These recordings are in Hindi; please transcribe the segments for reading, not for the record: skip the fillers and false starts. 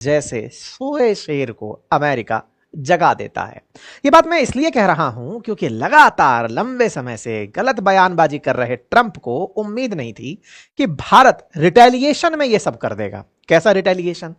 जैसे सोए शेर को अमेरिका जगा देता है। ये बात मैं इसलिए कह रहा हूं क्योंकि लगातार लंबे समय से गलत बयानबाजी कर रहे ट्रंप को उम्मीद नहीं थी कि भारत रिटेलिएशन में ये सब कर देगा। कैसा रिटेलिएशन?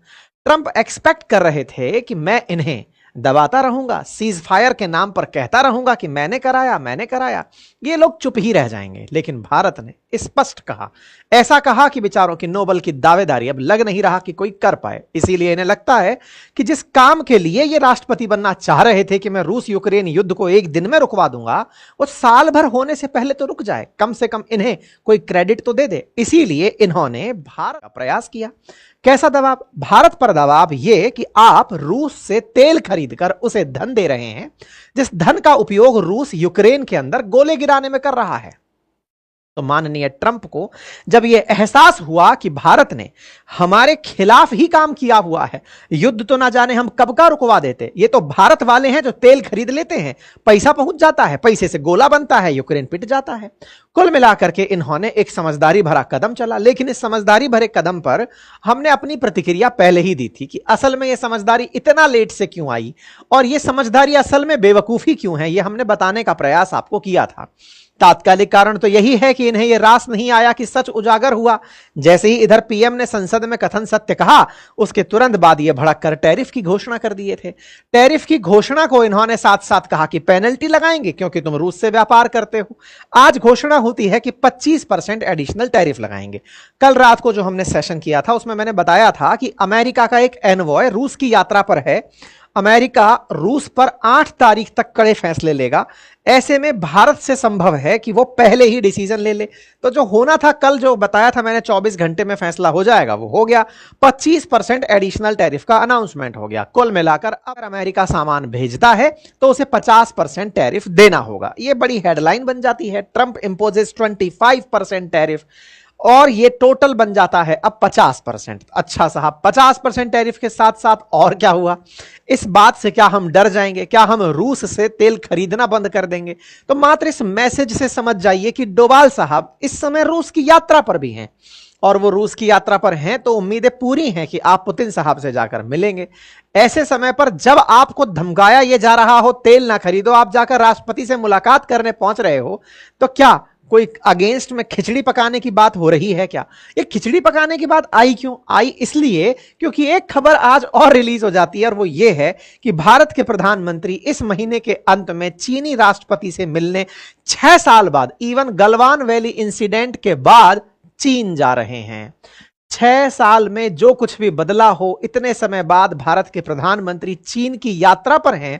ट्रंप एक्सपेक्ट कर रहे थे कि मैं इन्हें दबाता रहूंगा, सीज फायर के नाम पर कहता रहूंगा कि मैंने कराया, ये लोग चुप ही रह जाएंगे। लेकिन भारत ने स्पष्ट कहा, ऐसा कहा कि बेचारों की नोबल की दावेदारी अब लग नहीं रहा कि कोई कर पाए। इसीलिए इन्हें लगता है कि जिस काम के लिए ये राष्ट्रपति बनना चाह रहे थे कि मैं रूस यूक्रेन युद्ध को एक दिन में रुकवा दूंगा, वो साल भर होने से पहले तो रुक जाए, कम से कम इन्हें कोई क्रेडिट तो दे दे। इसीलिए इन्होंने भारत का प्रयास किया। कैसा दबाव? भारत पर दबाव यह कि आप रूस से तेल खरीदकर उसे धन दे रहे हैं, जिस धन का उपयोग रूस यूक्रेन के अंदर गोले गिराने में कर रहा है। तो माननीय ट्रंप को जब यह एहसास हुआ कि भारत ने हमारे खिलाफ ही काम किया हुआ है, युद्ध तो ना जाने हम कब का रुकवा देते, ये तो भारत वाले हैं जो तेल खरीद लेते हैं, पैसा पहुंच जाता है, पैसे से गोला बनता है, यूक्रेन पिट जाता है। कुल मिलाकर के इन्होंने एक समझदारी भरा कदम चला। लेकिन इस समझदारी भरे कदम पर हमने अपनी प्रतिक्रिया पहले ही दी थी कि असल में यह समझदारी इतना लेट से क्यों आई और यह समझदारी असल में बेवकूफी क्यों है, यह हमने बताने का प्रयास आपको किया था। तात्कालिक कारण तो यही है कि इन्हें यह रास नहीं आया कि सच उजागर हुआ। जैसे ही इधर पीएम ने संसद में कथन सत्य कहा, उसके तुरंत बाद यह भड़क कर टैरिफ की घोषणा कर दिए थे। टैरिफ की घोषणा को इन्होंने साथ साथ कहा कि पेनल्टी लगाएंगे क्योंकि तुम रूस से व्यापार करते हो। आज घोषणा होती है कि 25% एडिशनल टैरिफ लगाएंगे। कल रात को जो हमने सेशन किया था उसमें मैंने बताया था कि अमेरिका का एक एनवॉय रूस की यात्रा पर है। अमेरिका रूस पर 8 तारीख तक कड़े फैसले लेगा। ऐसे में भारत से संभव है कि वो पहले ही डिसीजन ले ले। तो जो होना था कल, जो बताया था मैंने 24 घंटे में फैसला हो जाएगा, वो हो गया। 25% एडिशनल टैरिफ का अनाउंसमेंट हो गया। कुल मिलाकर अगर अमेरिका सामान भेजता है तो उसे 50% टैरिफ देना होगा। ये बड़ी हेडलाइन बन जाती है, ट्रंप इंपोजेस 25% टैरिफ, और ये टोटल बन जाता है अब 50%। अच्छा साहब, 50% टैरिफ के साथ साथ और क्या हुआ? इस बात से क्या हम डर जाएंगे? क्या हम रूस से तेल खरीदना बंद कर देंगे? तो मात्र इस मैसेज से समझ जाइए कि डोभाल साहब इस समय रूस की यात्रा पर भी हैं, और वो रूस की यात्रा पर हैं तो उम्मीदें पूरी हैं कि आप पुतिन साहब से जाकर मिलेंगे। ऐसे समय पर जब आपको धमकाया ये जा रहा हो तेल ना खरीदो, आप जाकर राष्ट्रपति से मुलाकात करने पहुंच रहे हो, तो क्या कोई अगेंस्ट में खिचड़ी पकाने की बात हो रही है क्या? ये खिचड़ी पकाने की बात आई क्यों? आई इसलिए क्योंकि एक खबर आज और रिलीज हो जाती है, और वो ये है कि भारत के प्रधानमंत्री इस महीने के अंत में चीनी राष्ट्रपति से मिलने 6 साल बाद, इवन गलवान वैली इंसिडेंट के बाद चीन जा रहे हैं। 6 साल में जो कुछ भी बदला हो, इतने समय बाद भारत के प्रधानमंत्री चीन की यात्रा पर हैं,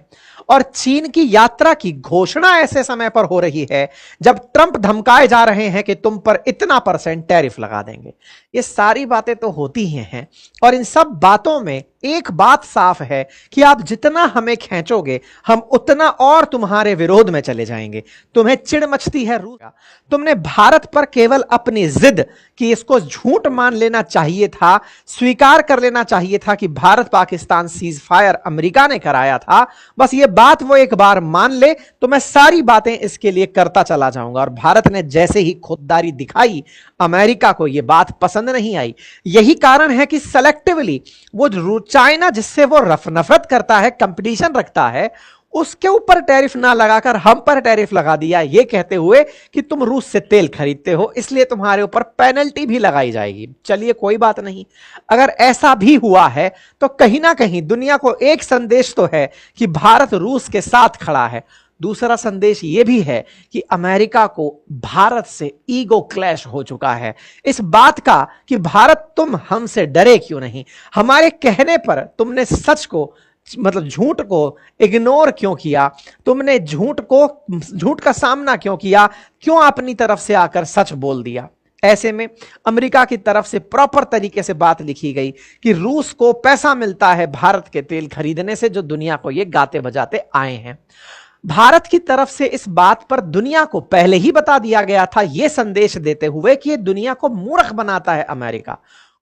और चीन की यात्रा की घोषणा ऐसे समय पर हो रही है जब ट्रंप धमकाए जा रहे हैं कि तुम पर इतना % टैरिफ लगा देंगे। ये सारी बातें तो होती ही हैं, और इन सब बातों में एक बात साफ है कि आप जितना हमें खींचोगे हम उतना और तुम्हारे विरोध में चले जाएंगे। तुम्हें चिढ़ मचती है रूस का, तुमने भारत पर केवल अपनी जिद कि इसको झूठ मान लेना चाहिए था, स्वीकार कर लेना चाहिए था कि Bharat Pakistan cease fire America ने कराया था। बस ये बात वो एक बार मान ले तो मैं सारी बातें इसके लिए करता चला जाऊंगा। और भारत ने जैसे ही खुददारी दिखाई, अमेरिका को यह बात पसंद नहीं आई। यही कारण है कि सेलेक्टिवली वो चाइना, जिससे वो नफरत करता है, कंपटीशन रखता है, उसके ऊपर टैरिफ ना लगाकर हम पर टैरिफ लगा दिया, ये कहते हुए कि तुम रूस से तेल खरीदते हो इसलिए तुम्हारे ऊपर पेनल्टी भी लगाई जाएगी। चलिए कोई बात नहीं, अगर ऐसा भी हुआ है तो कहीं ना कहीं दुनिया को एक संदेश तो है कि भारत रूस के साथ खड़ा है। दूसरा संदेश यह भी है कि अमेरिका को भारत से ईगो क्लैश हो चुका है, इस बात का कि भारत तुम हमसे डरे क्यों नहीं, हमारे कहने पर तुमने सच को, मतलब झूठ को इग्नोर क्यों किया, तुमने झूठ का सामना क्यों किया, क्यों अपनी तरफ से आकर सच बोल दिया। ऐसे में अमेरिका की तरफ से प्रॉपर तरीके से बात लिखी गई कि रूस को पैसा मिलता है भारत के तेल खरीदने से, जो दुनिया को ये गाते बजाते आए हैं। भारत की तरफ से इस बात पर दुनिया को पहले ही बता दिया गया था, यह संदेश देते हुए कि यह दुनिया को मूर्ख बनाता है अमेरिका।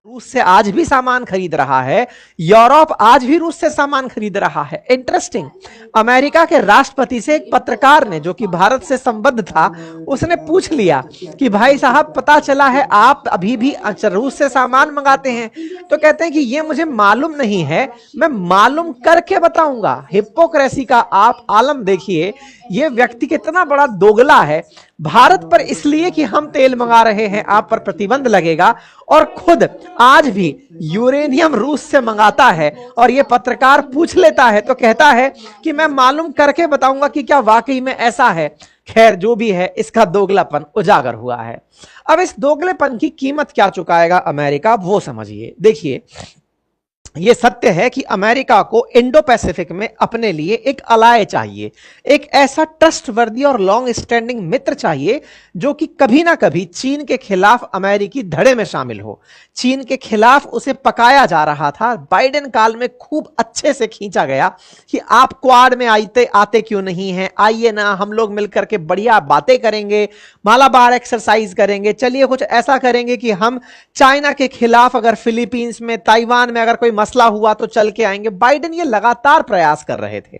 रूस से आज भी सामान खरीद रहा है, यूरोप आज भी रूस से सामान खरीद रहा है। इंटरेस्टिंग, अमेरिका के राष्ट्रपति से एक पत्रकार ने, जो कि भारत से संबद्ध था, उसने पूछ लिया कि भाई साहब पता चला है आप अभी भी रूस से सामान मंगाते हैं, तो कहते हैं कि ये मुझे मालूम नहीं है, मैं मालूम करके बताऊंगा। हिपोक्रेसी का आप आलम देखिए, ये व्यक्ति कितना बड़ा दोगला है। भारत पर इसलिए कि हम तेल मंगा रहे हैं आप पर प्रतिबंध लगेगा, और खुद आज भी यूरेनियम रूस से मंगाता है, और ये पत्रकार पूछ लेता है तो कहता है कि मैं मालूम करके बताऊंगा कि क्या वाकई में ऐसा है। खैर जो भी है, इसका दोगलापन उजागर हुआ है। अब इस दोगलेपन की कीमत क्या चुकाएगा अमेरिका, वो समझिए। देखिए, यह सत्य है कि अमेरिका को इंडो पैसिफिक में अपने लिए एक अलाय चाहिए, एक ऐसा ट्रस्टवर्दी और लॉन्ग स्टैंडिंग मित्र चाहिए जो कि कभी ना कभी चीन के खिलाफ अमेरिकी धड़े में शामिल हो। चीन के खिलाफ उसे पकाया जा रहा था, बाइडेन काल में खूब अच्छे से खींचा गया कि आप क्वाड में आते क्यों नहीं हैं, आइए ना, हम लोग मिलकर के बढ़िया बातें करेंगे, मालाबार एक्सरसाइज करेंगे, चलिए कुछ ऐसा करेंगे कि हम चाइना के खिलाफ अगर फिलीपींस में, ताइवान में अगर कोई मसला हुआ तो चल के आएंगे। बाइडेन ये लगातार प्रयास कर रहे थे,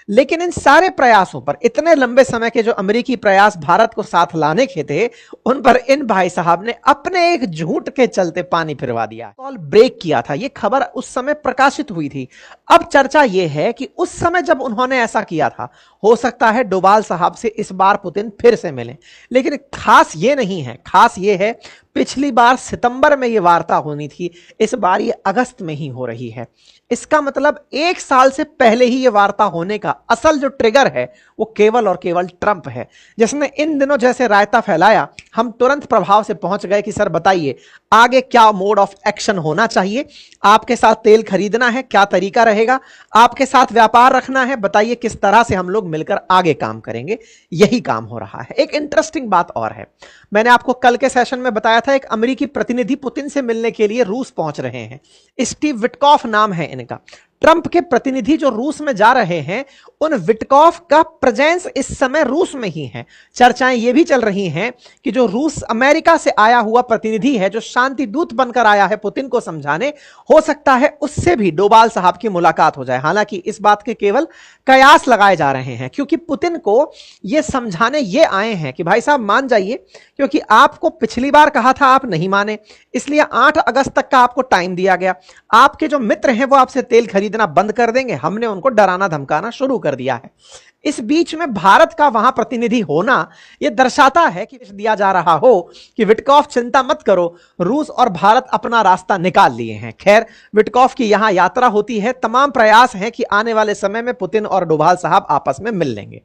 लेकिन इन सारे प्रयासों पर, इतने लंबे समय के जो अमेरिकी प्रयास भारत को साथ लाने के थे, उन पर इन भाई साहब ने अपने एक झूठ के चलते पानी फिरवा दिया, कॉल ब्रेक किया था। यह खबर उस समय प्रकाशित हुई थी। अब चर्चा यह है कि उस समय जब उन्होंने ऐसा किया था, हो सकता है डोभाल साहब से इस बार पुतिन फिर से मिलें, लेकिन खास ये नहीं है, खास ये है पिछली बार सितंबर में यह वार्ता होनी थी, इस बार ये अगस्त में ही हो रही है। इसका मतलब एक साल से पहले ही यह वार्ता होने का असल जो ट्रिगर है वो केवल और केवल ट्रंप है, जिसने इन दिनों जैसे रायता फैलाया, हम तुरंत प्रभाव से पहुंच गए कि सर बताइए आगे क्या मोड ऑफ एक्शन होना चाहिए, आपके साथ तेल खरीदना है, क्या तरीका रहेगा, आपके साथ व्यापार रखना है, बताइए किस तरह से हम लोग मिलकर आगे काम करेंगे। यही काम हो रहा है। एक इंटरेस्टिंग बात और है, मैंने आपको कल के सेशन में बताया था, एक अमेरिकी प्रतिनिधि पुतिन से मिलने के लिए रूस पहुंच रहे हैं। स्टीव विटकॉफ नाम है इनका। ट्रंप के प्रतिनिधि जो रूस में जा रहे हैं, उन विटकॉफ का प्रेजेंस इस समय रूस में ही है। चर्चाएं ये भी चल रही हैं कि जो रूस अमेरिका से आया हुआ प्रतिनिधि है, जो शांति दूत बनकर आया है पुतिन को समझाने, हो सकता है उससे भी डोभाल साहब की मुलाकात हो जाए। हालांकि इस बात के केवल कयास लगाए जा रहे हैं, क्योंकि पुतिन को यह समझाने ये आए हैं कि भाई साहब मान जाइए, क्योंकि आपको पिछली बार कहा था आप नहीं माने, इसलिए 8 अगस्त तक का आपको टाइम दिया गया। आपके जो मित्र हैं वो आपसे तेल खरीदना बंद कर देंगे, हमने उनको डराना धमकाना शुरू कर दिया है। इस बीच में भारत का वहां प्रतिनिधि होना यह दर्शाता है कि दिया जा रहा हो कि विटकॉफ चिंता मत करो, रूस और भारत अपना रास्ता निकाल लिए हैं। खैर, विटकॉफ की यहां यात्रा होती है, तमाम प्रयास हैं कि आने वाले समय में पुतिन और डोभाल साहब आपस में मिल लेंगे।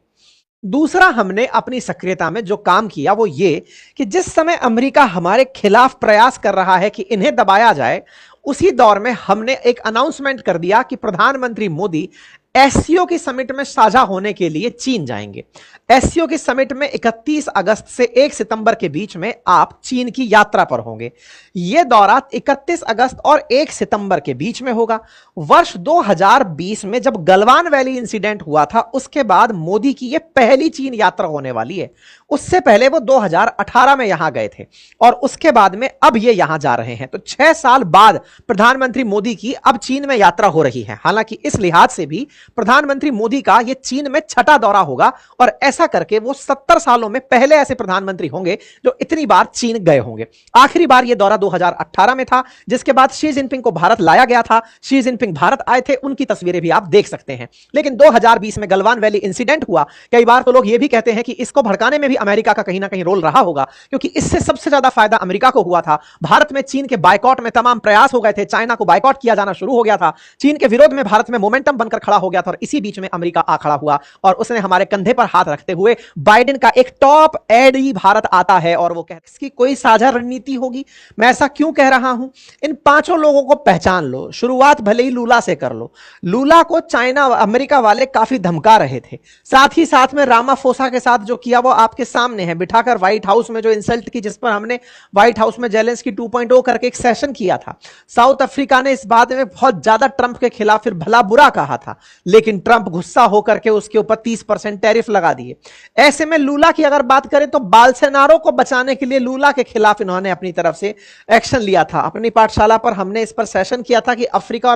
दूसरा, हमने अपनी सक्रियता में जो काम किया वो ये कि जिस समय अमेरिका हमारे खिलाफ प्रयास कर रहा है कि इन्हें दबाया जाए, उसी दौर में हमने एक अनाउंसमेंट कर दिया कि प्रधानमंत्री मोदी एससीओ की समिट में साझा होने के लिए चीन जाएंगे। एससीओ की समिट में 31 अगस्त से 1 सितंबर के बीच में आप चीन की यात्रा पर होंगे। यह दौरा 31 अगस्त और 1 सितंबर के बीच में होगा। वर्ष 2020 में जब गलवान वैली इंसिडेंट हुआ था, उसके बाद मोदी की यह पहली चीन यात्रा होने वाली है। उससे पहले वो 2018 में यहां गए थे, और उसके बाद में अब ये यहां जा रहे हैं। तो 6 साल बाद प्रधानमंत्री मोदी की अब चीन में यात्रा हो रही है। हालांकि इस लिहाज से भी प्रधानमंत्री मोदी का यह चीन में छठा दौरा होगा, और ऐसा करके वो 70 सालों में पहले ऐसे प्रधानमंत्री होंगे जो इतनी बार चीन गए होंगे। आखिरी बार यह दौरा 2018 में था, जिसके बाद शी जिनपिंग को भारत लाया गया था। शी जिनपिंग भारत आए थे, उनकी तस्वीरें भी आप देख सकते हैं। लेकिन 2020 में गलवान वैली इंसिडेंट हुआ। कई बार तो लोग यह भी कहते हैं कि इसको भड़काने में भी अमेरिका का कहीं ना कहीं रोल रहा होगा, क्योंकि इससे सबसे ज्यादा फायदा अमेरिका को हुआ था। भारत में चीन के बायकॉट में तमाम प्रयास हो गए थे, चाइना को बायकॉट किया जाना शुरू हो गया था, चीन के विरोध में भारत में मोमेंटम बनकर खड़ा हो गया था, और इसी बीच में अमेरिका आ खड़ा हुआ और उसने हमारे कंधे पर हाथ रखते हुए बाइडेन का एक टॉप एड ही भारत आता है, और वो कहता है इसकी कोई साझा रणनीति होगी। मैं ऐसा क्यों कह रहा हूं? इन 5 लोगों को पहचान लो। शुरुआत भले ही लूला से कर लो। लूला को चाइना अमेरिका वाले काफी धमका रहे थे, साथ ही साथ में रामाफोसा के साथ जो किया वो आपके सामने है। बिठाकर व्हाइट हाउस में जो इंसल्ट की, जिस पर हमने व्हाइट हाउस में जेलेंस्की 2.0 करके एक सेशन किया था। साउथ अफ्रीका ने इस बात में बहुत ज्यादा ट्रंप के खिलाफ फिर भला बुरा कहा था। लेकिन ट्रंप गुस्सा होकर के उसके ऊपर 30% टैरिफ लगा दिए। ऐसे में लूला की अगर बात करें तो बाल्सेनारो को बचाने के लिए लूला के खिलाफ इन्होंने अपनी तरफ से एक्शन लिया था। अपनी पाठशाला पर हमने इस पर सेशन किया था कि अमेरिका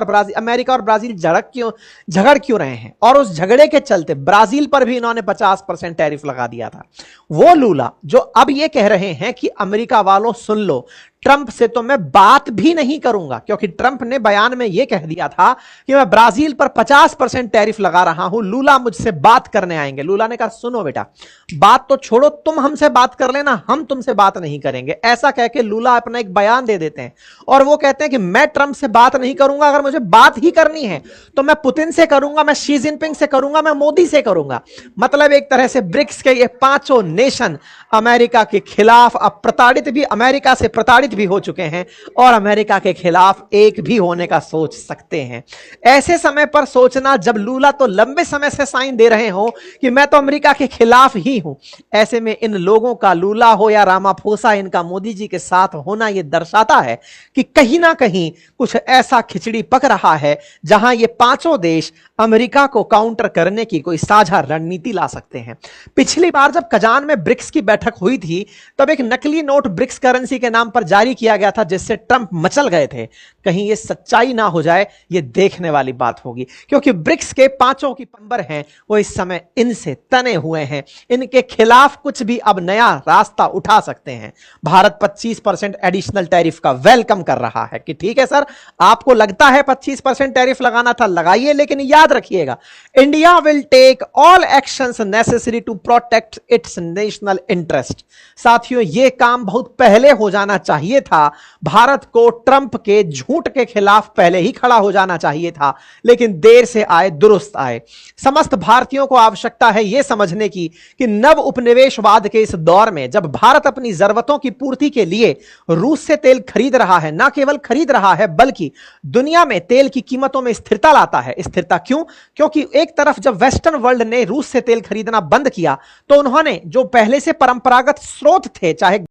और ब्राजील झगड़ क्यों रहे हैं, और उस झगड़े के चलते ब्राजील पर भी इन्होंने 50% टैरिफ लगा दिया था। वो लूला जो अब ये कह रहे हैं कि अमेरिका वालों सुन लो, ट्रंप से तो मैं बात भी नहीं करूंगा, क्योंकि ट्रंप ने बयान में यह कह दिया था कि मैं ब्राजील पर 50% टैरिफ लगा रहा हूं, लूला मुझसे बात करने आएंगे। लूला ने कहा सुनो बेटा, बात तो छोड़ो, तुम हमसे बात कर लेना, हम तुमसे बात नहीं करेंगे। ऐसा कह के लूला अपना एक बयान दे देते हैं और वो कहते हैं कि मैं ट्रंप से बात नहीं करूंगा, अगर मुझे बात ही करनी है तो मैं पुतिन से करूंगा, मैं शी जिनपिंग से करूंगा, मैं मोदी से करूंगा। मतलब एक तरह से ब्रिक्स के ये पांचों नेशन अमेरिका के खिलाफ अब प्रताड़ित भी, अमेरिका से प्रताड़ित भी हो चुके हैं और अमेरिका के खिलाफ एक भी होने का सोच सकते हैं। ऐसे समय पर सोचना जब लूला तो लंबे समय से साइन दे रहे हो कि मैं तो अमेरिका के खिलाफ ही हूं, ऐसे में इन लोगों का, लूला हो या रामाफोसा, इनका मोदी जी के साथ होना यह दर्शाता है कि कहीं ना कहीं कुछ ऐसा खिचड़ी पक रहा है जहां ये पांचों देश अमेरिका को काउंटर करने की कोई साझा रणनीति ला सकते हैं। पिछली बार जब कजान में ब्रिक्स की बैठक हुई थी तब एक नकली नोट ब्रिक्स करेंसी के नाम पर जारी किया गया था, जिससे ट्रंप मचल गए थे। कहीं यह सच्चाई ना हो जाए, यह देखने वाली बात होगी, क्योंकि ब्रिक्स के पांचों की पंबर हैं वो इस समय इनसे तने हुए हैं। इनके खिलाफ कुछ भी अब नया रास्ता उठा सकते हैं। भारत 25% एडिशनल टैरिफ का वेलकम कर रहा है कि ठीक है सर, आपको लगता है 25% टैरिफ लगाना था, लगाइए, लेकिन याद रखिएगा India will take all actions necessary to protect its national interest. साथियों, यह काम बहुत पहले हो जाना चाहिए था। भारत को ट्रंप के झूठ के खिलाफ पहले ही खड़ा हो जाना चाहिए था, लेकिन देर से आए दुरुस्त आए। समस्त भारतीयों को आवश्यकता है यह समझने की कि नव उपनिवेशवाद के इस दौर में जब भारत अपनी जरूरतों की पूर्ति के लिए रूस से तेल खरीद रहा है, ना केवल खरीद रहा है बल्कि दुनिया में तेल की कीमतों में स्थिरता लाता है। स्थिरता क्यों? क्योंकि एक तरफ जब वेस्टर्न वर्ल्ड ने रूस से तेल खरीदना बंद किया तो उन्होंने जो पहले से परंपरागत स्रोत थे, चाहे